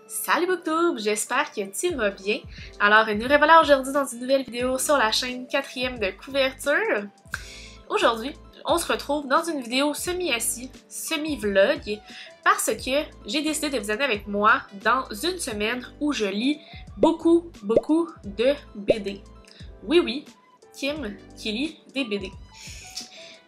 Salut Booktube, j'espère que tu vas bien. Alors, nous revoilà aujourd'hui dans une nouvelle vidéo sur la chaîne 4e de couverture. Aujourd'hui, on se retrouve dans une vidéo semi-assis, semi-vlog, parce que j'ai décidé de vous amener avec moi dans une semaine où je lis beaucoup de BD. Oui, Kim qui lit des BD.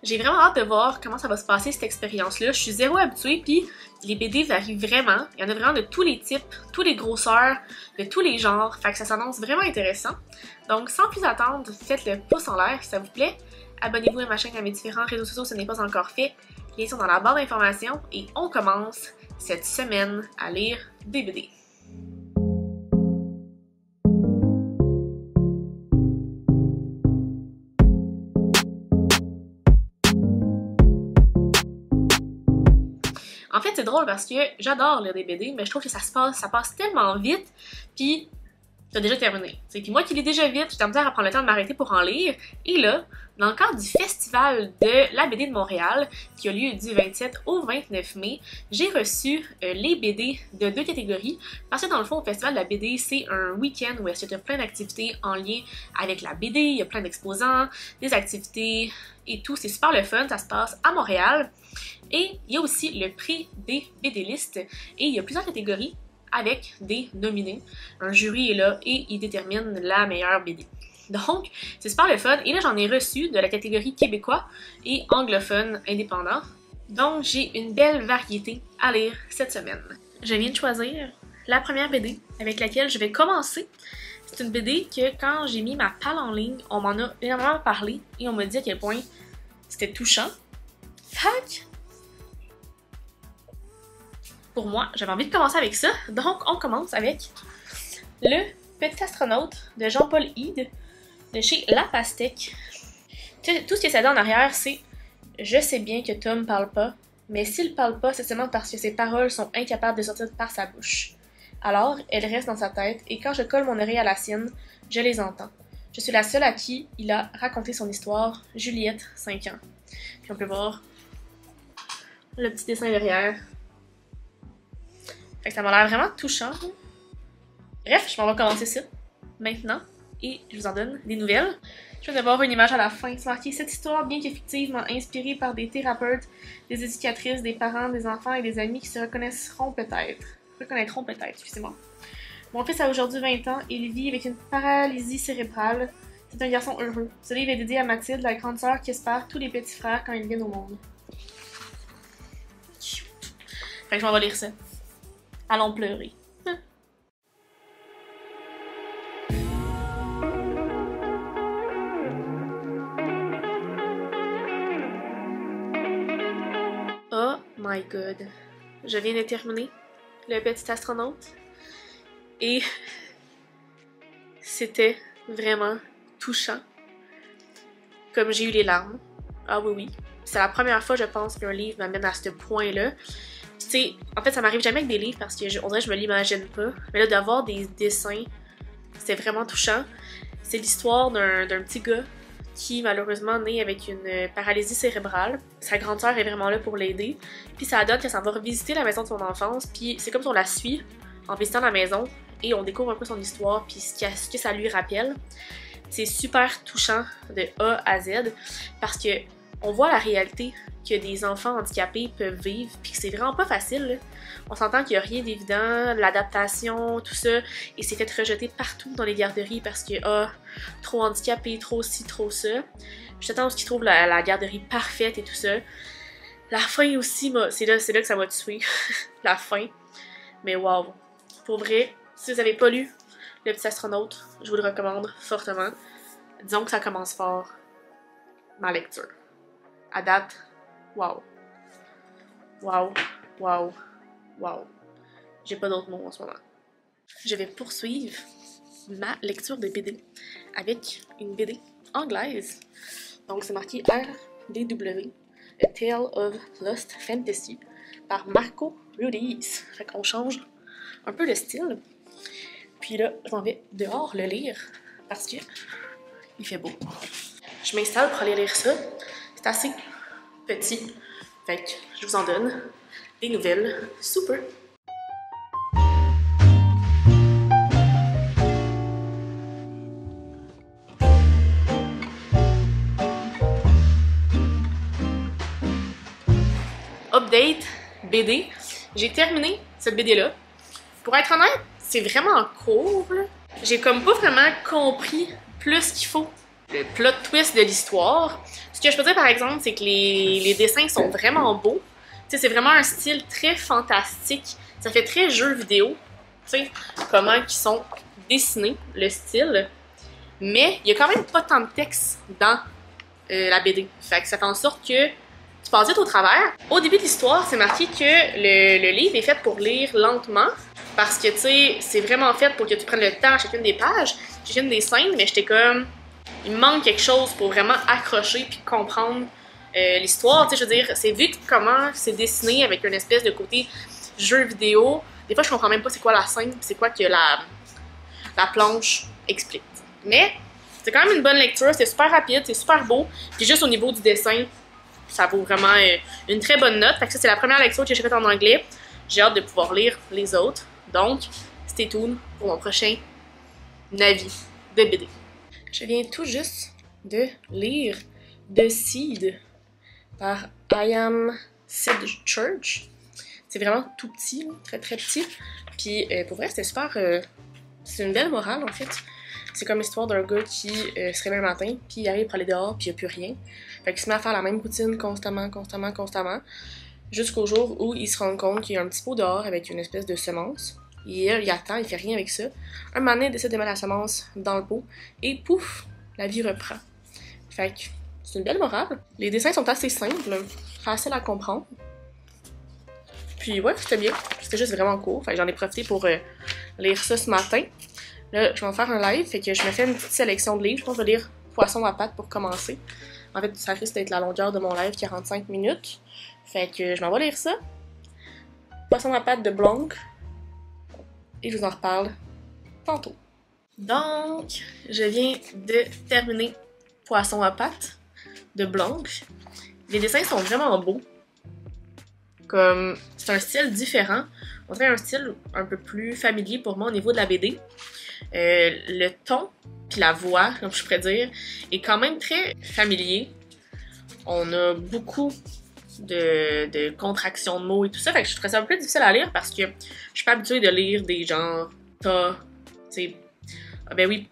J'ai vraiment hâte de voir comment ça va se passer cette expérience-là. Je suis zéro habituée, puis les BD varient vraiment. Il y en a vraiment de tous les types, tous les grosseurs, de tous les genres. Fait que ça s'annonce vraiment intéressant. Donc sans plus attendre, faites le pouce en l'air si ça vous plaît. Abonnez-vous à ma chaîne, à mes différents réseaux sociaux si ce n'est pas encore fait. Les liens sont dans la barre d'informations et on commence cette semaine à lire des BD. En fait, c'est drôle parce que j'adore lire des BD, mais je trouve que ça passe tellement vite, puis t'as déjà terminé. Puis moi qui lis déjà vite, j'ai de la misère à prendre le temps de m'arrêter pour en lire. Et là, dans le cadre du festival de la BD de Montréal, qui a lieu du 27 au 29 mai, j'ai reçu les BD de deux catégories, parce que dans le fond, au festival de la BD, c'est un week-end où il y a plein d'activités en lien avec la BD, il y a plein d'exposants, des activités et tout, c'est super le fun, ça se passe à Montréal. Et il y a aussi le prix des BD-listes, et il y a plusieurs catégories avec des nominés. Un jury est là et il détermine la meilleure BD. Donc, c'est super le fun. Et là, j'en ai reçu de la catégorie québécois et anglophone indépendant. Donc, j'ai une belle variété à lire cette semaine. Je viens de choisir la première BD avec laquelle je vais commencer. C'est une BD que quand j'ai mis ma palle en ligne, on m'en a énormément parlé et on m'a dit à quel point c'était touchant. Fait pour moi, j'avais envie de commencer avec ça. Donc, on commence avec Le Petit Astronaute de Jean-Paul Hyde de chez La Pastèque. Tout ce que ça dit en arrière, c'est « Je sais bien que Tom parle pas, mais s'il parle pas, c'est seulement parce que ses paroles sont incapables de sortir par sa bouche. Alors, elles restent dans sa tête, et quand je colle mon oreille à la sienne, je les entends. Je suis la seule à qui il a raconté son histoire, Juliette, 5 ans. » Puis on peut voir le petit dessin derrière. Fait que ça m'a l'air vraiment touchant. Bref, je m'en vais commencer ça maintenant et je vous en donne des nouvelles. Je viens de voir une image à la fin. C'est marqué « Cette histoire, bien que fictivement inspirée par des thérapeutes, des éducatrices, des parents, des enfants et des amis qui se reconnaîtront peut-être, excusez-moi. Mon fils a aujourd'hui 20 ans et il vit avec une paralysie cérébrale. C'est un garçon heureux. Ce livre est dédié à Mathilde, la grande sœur qui espère tous les petits frères quand ils viennent au monde. » Fait que je m'en vais lire ça. Allons pleurer. Oh my god. Je viens de terminer Le Petit Astronaute et c'était vraiment touchant. Comme j'ai eu les larmes. Ah oui. C'est la première fois, je pense, qu'un livre m'amène à ce point-là. Tu sais, en fait, ça m'arrive jamais avec des livres parce que on dirait que je me l'imagine pas. Mais là, d'avoir des dessins, c'est vraiment touchant. C'est l'histoire d'un petit gars qui, malheureusement, naît avec une paralysie cérébrale. Sa grande sœur est vraiment là pour l'aider. Puis ça donne que ça va revisiter la maison de son enfance. Puis c'est comme si on la suit en visitant la maison et on découvre un peu son histoire puis ce que ça lui rappelle. C'est super touchant de A à Z parce que on voit la réalité que des enfants handicapés peuvent vivre, puis que c'est vraiment pas facile, là. On s'entend qu'il n'y a rien d'évident, l'adaptation, tout ça, et c'est fait rejeter partout dans les garderies parce que, trop handicapé, trop ci, trop ça. Je t'attends à ce qu'ils trouvent la garderie parfaite et tout ça. La fin aussi, c'est là que ça m'a tué, la fin. Mais wow, pour vrai, si vous avez pas lu Le Petit Astronaute, je vous le recommande fortement. Disons que ça commence fort, ma lecture. À date, wow. J'ai pas d'autres mots en ce moment. Je vais poursuivre ma lecture de BD avec une BD anglaise. Donc c'est marqué RDW, A Tale of Lost Fantasy, par Marco Ruiz. Fait qu'on change un peu le style. Puis là, je m'en vais dehors le lire parce que il fait beau. Je m'installe pour aller lire ça. C'est assez petit. Fait que je vous en donne des nouvelles sous peu. update BD. J'ai terminé cette BD-là. Pour être honnête, c'est vraiment court. J'ai comme pas vraiment compris plus qu'il faut le plot twist de l'histoire. Ce que je peux dire par exemple, c'est que les dessins sont vraiment beaux. Tu sais, c'est vraiment un style très fantastique. Ça fait très jeu vidéo. Tu sais, comment ils sont dessinés, le style. Mais il y a quand même pas tant de texte dans la BD. Fait que ça fait en sorte que tu passes vite au travers. Au début de l'histoire, c'est marqué que le livre est fait pour lire lentement. Parce que, tu sais, c'est vraiment fait pour que tu prennes le temps à chacune des pages, chacune des scènes, mais j'étais comme... Il me manque quelque chose pour vraiment accrocher puis comprendre l'histoire. Tu sais, je veux dire, c'est vu comment c'est dessiné avec une espèce de côté jeu vidéo. Des fois, je comprends même pas c'est quoi la scène, c'est quoi que la planche explique. Mais c'est quand même une bonne lecture, c'est super rapide, c'est super beau. Puis juste au niveau du dessin, ça vaut vraiment une très bonne note. Fait que ça, c'est la première lecture que j'ai faite en anglais. J'ai hâte de pouvoir lire les autres. Donc, stay tuned pour mon prochain avis de BD. Je viens tout juste de lire The Seed par I Am Sid Church. C'est vraiment tout petit, là, très très petit. Puis pour vrai, c'était super... c'est une belle morale en fait. C'est comme l'histoire d'un gars qui se réveille un matin, puis il arrive pour aller dehors, puis il n'y a plus rien. Fait qu'il se met à faire la même routine constamment, jusqu'au jour où il se rend compte qu'il y a un petit pot dehors avec une espèce de semence. Il attend, il fait rien avec ça. Un moment donné, il décide de mettre la semence dans le pot, et pouf, la vie reprend. Fait que c'est une belle morale. Les dessins sont assez simples, faciles à comprendre. Puis ouais, c'était bien. C'était juste vraiment court. Fait que j'en ai profité pour lire ça ce matin. Là, je vais en faire un live, fait que je me fais une petite sélection de livres. Je pense que je vais lire Poisson à pattes pour commencer. En fait, ça risque d'être la longueur de mon live, 45 minutes. Fait que je m'en vais lire ça. Poisson à pattes de Blanc. Et je vous en reparle tantôt. Donc, je viens de terminer Poisson à pattes de Blanc. Les dessins sont vraiment beaux. Comme, c'est un style différent. On dirait un style un peu plus familier pour moi au niveau de la BD. Le ton puis la voix, comme je pourrais dire, est quand même très familier. On a beaucoup de contractions de mots et tout ça, fait que je trouve ça un peu difficile à lire parce que je suis pas habituée de lire des genres ta, tu sais, ben oui,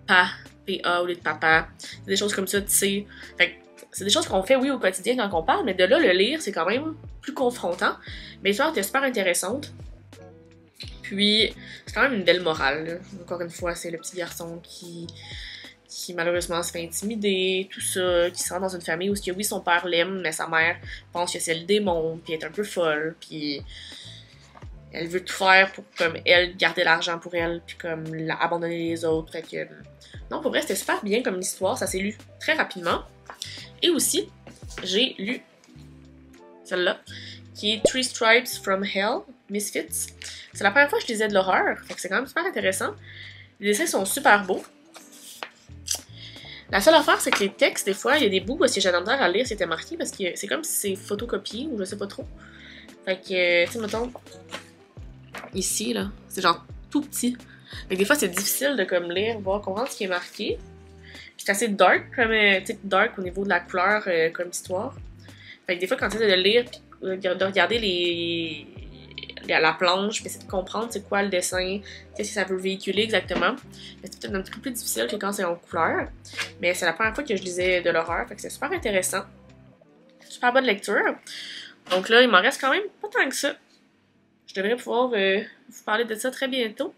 pa, pa au lieu de papa, des choses comme ça, tu sais. Fait que c'est des choses qu'on fait, oui, au quotidien quand on parle, mais de là, le lire, c'est quand même plus confrontant. Mais l'histoire était super intéressante. Puis, c'est quand même une belle morale, là. Encore une fois, c'est le petit garçon qui malheureusement se fait intimider, tout ça, qui se rend dans une famille où oui, son père l'aime, mais sa mère pense que c'est le démon, puis elle est un peu folle, puis elle veut tout faire pour, comme, elle, garder l'argent pour elle, puis comme, abandonner les autres, fait que... Non, pour vrai, c'était super bien comme histoire, ça s'est lu très rapidement. Et aussi, j'ai lu celle-là, qui est Three Stripes from Hell, Misfits. C'est la première fois que je lisais de l'horreur, fait que c'est quand même super intéressant. Les dessins sont super beaux. La seule affaire, c'est que les textes, des fois, il y a des bouts où si j'ai de la misère à lire, c'était marqué, parce que c'est comme si c'est photocopié, ou je sais pas trop. Fait que, tu sais, mettons, ici, là, c'est genre tout petit. Fait que des fois, c'est difficile de comme lire, voir, comprendre ce qui est marqué. Puis c'est assez dark, comme, tu sais, dark au niveau de la couleur, comme histoire. Fait que des fois, quand tu essaies de lire, puis de regarder la planche, puis essayer de comprendre c'est quoi le dessin, qu'est-ce que ça veut véhiculer exactement. C'est peut-être un petit peu plus difficile que quand c'est en couleur, mais c'est la première fois que je lisais de l'horreur, fait que c'est super intéressant. Super bonne lecture. Donc là, il m'en reste quand même pas tant que ça. Je devrais pouvoir vous parler de ça très bientôt.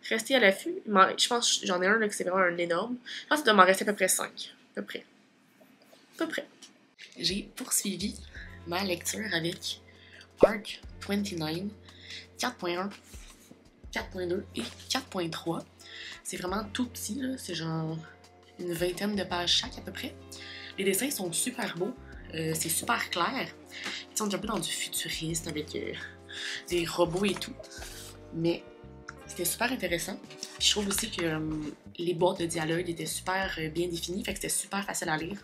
Restez à l'affût. Je pense que j'en ai un là, que c'est vraiment un énorme. Je pense qu'il doit m'en rester à peu près 5. À peu près. À peu près. J'ai poursuivi ma lecture avec Arc 29, 4.1, 4.2 et 4.3. C'est vraiment tout petit, là. C'est genre une vingtaine de pages chaque à peu près. Les dessins sont super beaux. C'est super clair. Ils sont un peu dans du futuriste avec des robots et tout. Mais c'était super intéressant. Puis je trouve aussi que les boîtes de dialogue étaient super bien définies. Fait que c'était super facile à lire.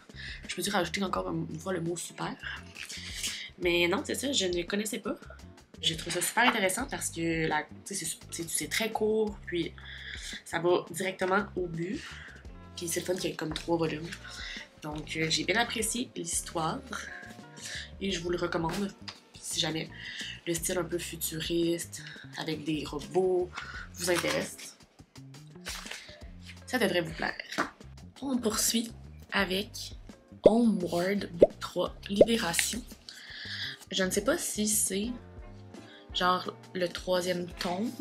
Je peux dire rajouter encore une fois le mot super. Mais non, c'est ça, je ne connaissais pas. J'ai trouvé ça super intéressant parce que c'est très court, puis ça va directement au but. Puis c'est le fun qu'il y ait comme 3 volumes. Donc j'ai bien apprécié l'histoire et je vous le recommande si jamais le style un peu futuriste, avec des robots, vous intéresse, ça devrait vous plaire. On poursuit avec Homeward Book 3 Libération. Je ne sais pas si c'est genre le 3e tome,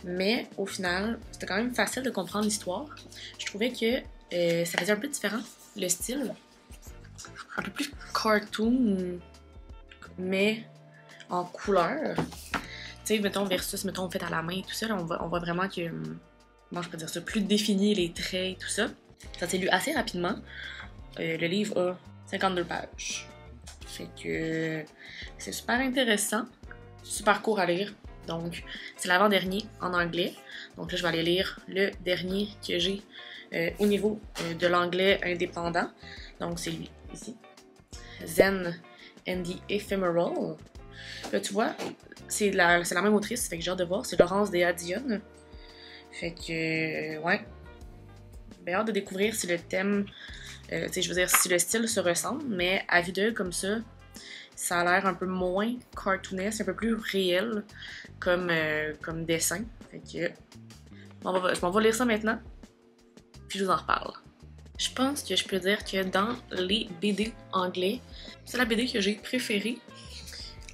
mais au final, c'était quand même facile de comprendre l'histoire. Je trouvais que ça faisait un peu différent, le style. Un peu plus cartoon, mais en couleur. Tu sais, mettons, versus, mettons, fait à la main et tout ça, là, on voit vraiment que, comment je peux dire ça, plus défini les traits et tout ça. Ça s'est lu assez rapidement. Le livre a 52 pages. Fait que c'est super intéressant, super court à lire. Donc, c'est l'avant-dernier en anglais. Donc là, je vais aller lire le dernier que j'ai au niveau de l'anglais indépendant. Donc, c'est lui, ici. Zen and the Ephemeral. Là, tu vois, c'est la même autrice, fait que j'ai hâte de voir. C'est Laurence Dea Dionne. Fait que, ouais. J'ai hâte de découvrir si le thème, tu sais, je veux dire, si le style se ressemble, mais à vue d'œil comme ça a l'air un peu moins cartoonesque, un peu plus réel comme dessin. Fait que, je m'en vais lire ça maintenant, puis je vous en reparle. Je pense que je peux dire que dans les BD anglais, c'est la BD que j'ai préférée.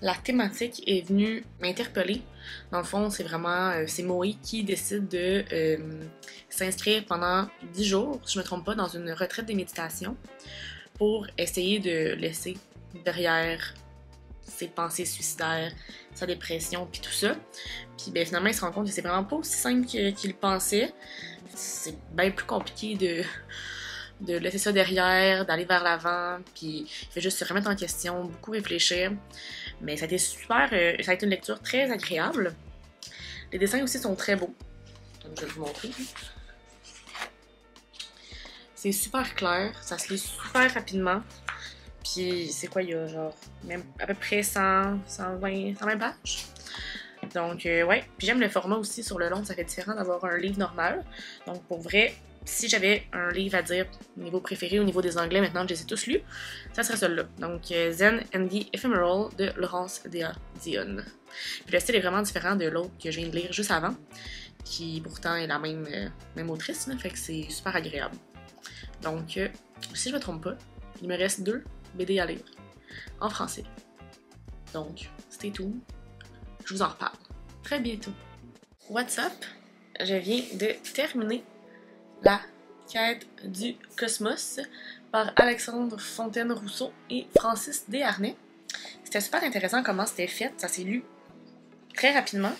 La thématique est venue m'interpeller. Dans le fond, c'est vraiment c'est Moe qui décide de s'inscrire pendant 10 jours, si je me trompe pas, dans une retraite de méditation pour essayer de laisser derrière ses pensées suicidaires, sa dépression, puis tout ça. Puis ben, finalement, il se rend compte que c'est vraiment pas aussi simple qu'il pensait. C'est bien plus compliqué de laisser ça derrière, d'aller vers l'avant, puis il fait juste se remettre en question, beaucoup réfléchir. Mais ça a été super, ça a été une lecture très agréable. Les dessins aussi sont très beaux. Donc je vais vous montrer. C'est super clair, ça se lit super rapidement. Puis c'est quoi, il y a genre même à peu près 120 pages. Donc ouais, puis j'aime le format aussi sur le long, ça fait différent d'avoir un livre normal. Donc pour vrai, si j'avais un livre à dire au niveau préféré, au niveau des anglais, maintenant que je les ai tous lus, ça serait celui-là. Donc Zen and the Ephemeral de Laurence Dea Dionne. Puis le style est vraiment différent de l'autre que je viens de lire juste avant, qui pourtant est la même autrice, là, fait que c'est super agréable. Donc si je me trompe pas, il me reste 2 BD à lire en français. Donc, stay tuned. Je vous en reparle très bientôt. What's up? Je viens de terminer La quête du cosmos par Alexandre Fontaine-Rousseau et Francis Desharnais. C'était super intéressant comment c'était fait. Ça s'est lu très rapidement.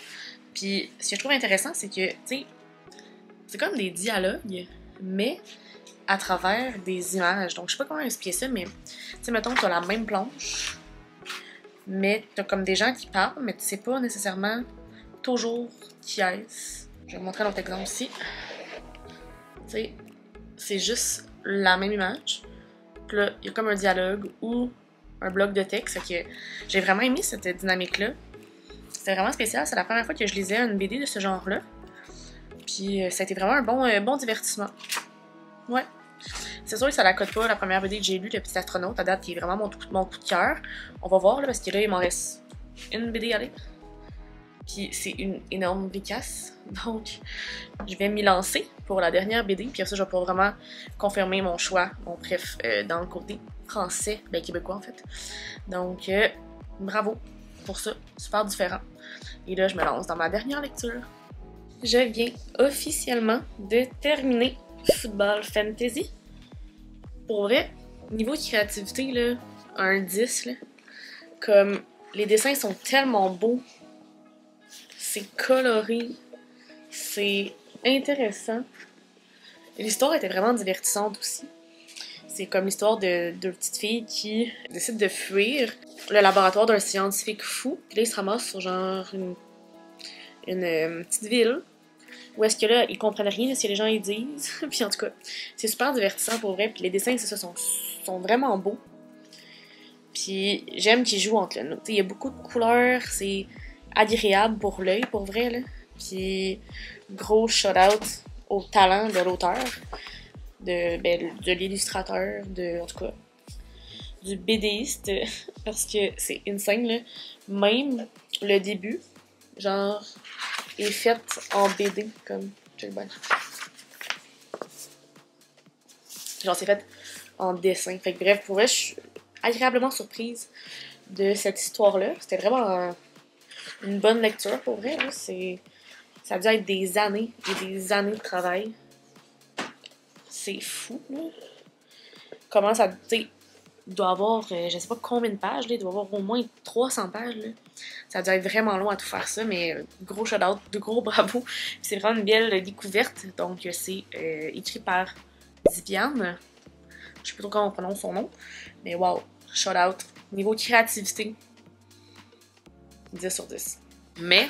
Puis, ce que je trouve intéressant, c'est que, tu sais, c'est comme des dialogues, mais à travers des images. Donc, je sais pas comment expliquer ça, mais, tu sais, mettons, t'as la même planche, mais t'as comme des gens qui parlent, mais tu sais pas nécessairement toujours qui est-ce. Je vais vous montrer un autre exemple ici. Tu sais, c'est juste la même image. Puis là, il y a comme un dialogue ou un bloc de texte. Fait que j'ai vraiment aimé cette dynamique-là. C'était vraiment spécial. C'est la première fois que je lisais une BD de ce genre-là. Puis ça a été vraiment un bon divertissement. Ouais. C'est sûr que ça la cote pas la première BD que j'ai lue, Le Petit Astronaute, à date, qui est vraiment mon coup de cœur. On va voir, là, parce que là, il m'en reste une BD à lire. Puis c'est une énorme bécasse. Donc, je vais m'y lancer pour la dernière BD. Puis ça, je vais pouvoir vraiment confirmer mon choix, mon préf dans le côté français, ben québécois en fait. Donc, bravo pour ça. Super différent. Et là, je me lance dans ma dernière lecture. Je viens officiellement de terminer Football Fantasy. Pour vrai, niveau créativité, là, un 10, là. Comme, les dessins sont tellement beaux. C'est coloré. C'est intéressant. L'histoire était vraiment divertissante aussi. C'est comme l'histoire de deux petites filles qui décident de fuir le laboratoire d'un scientifique fou. Puis là, ils se ramassent sur genre une petite ville où est-ce que là, ils comprennent rien de ce que les gens ils disent. Puis en tout cas, c'est super divertissant pour vrai. Puis les dessins, c'est ça, sont vraiment beaux. Puis j'aime qu'ils jouent entre eux. Il y a beaucoup de couleurs, c'est agréable pour l'œil, pour vrai, là. Puis gros shout-out au talent de l'auteur, de l'illustrateur, en tout cas. du BDiste parce que c'est insane, là. Même le début, genre, est fait en BD, comme, check bien. Genre, c'est fait en dessin. Fait que bref, pour vrai, je suis agréablement surprise de cette histoire-là. C'était vraiment une bonne lecture, pour vrai. Là. Ça a dû être des années et des années de travail. C'est fou, là. Comment ça... Tu sais, il doit avoir, je sais pas combien de pages, là, il doit avoir au moins 300 pages. Là. Ça doit être vraiment long à tout faire ça, mais gros shout-out, de gros bravo. C'est vraiment une belle découverte. Donc, c'est écrit par Diviane. Je sais pas trop comment on prononce son nom, mais wow, shout-out. Niveau créativité, 10 sur 10. Mais,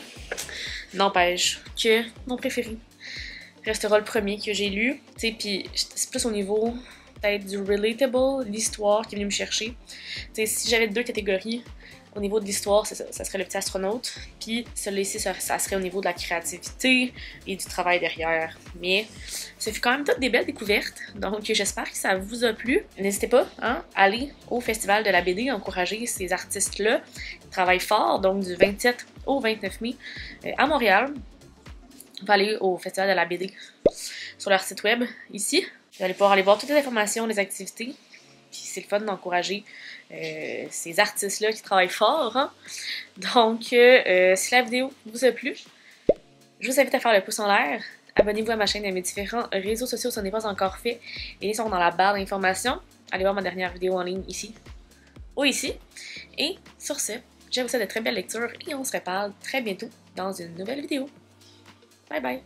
n'empêche que mon préféré restera le premier que j'ai lu. Tu sais, puis c'est plus au niveau peut-être du relatable, l'histoire qui est venue me chercher. Tu sais, si j'avais deux catégories, au niveau de l'histoire, ça serait le petit astronaute, puis celui-ci, ça serait au niveau de la créativité et du travail derrière. Mais ça fait quand même toutes des belles découvertes, donc j'espère que ça vous a plu. N'hésitez pas à aller au Festival de la BD, encourager ces artistes-là. Ils travaillent fort, donc du 27 au 29 mai à Montréal. Vous pouvez aller au Festival de la BD sur leur site web, ici. Vous allez pouvoir aller voir toutes les informations, les activités. Puis c'est le fun d'encourager ces artistes-là qui travaillent fort. Hein? Donc, si la vidéo vous a plu, je vous invite à faire le pouce en l'air. Abonnez-vous à ma chaîne et à mes différents réseaux sociaux si ce n'est pas encore fait. Et ils sont dans la barre d'informations. Allez voir ma dernière vidéo en ligne ici ou ici. Et sur ce, je vous souhaite de très belles lectures et on se reparle très bientôt dans une nouvelle vidéo. Bye bye!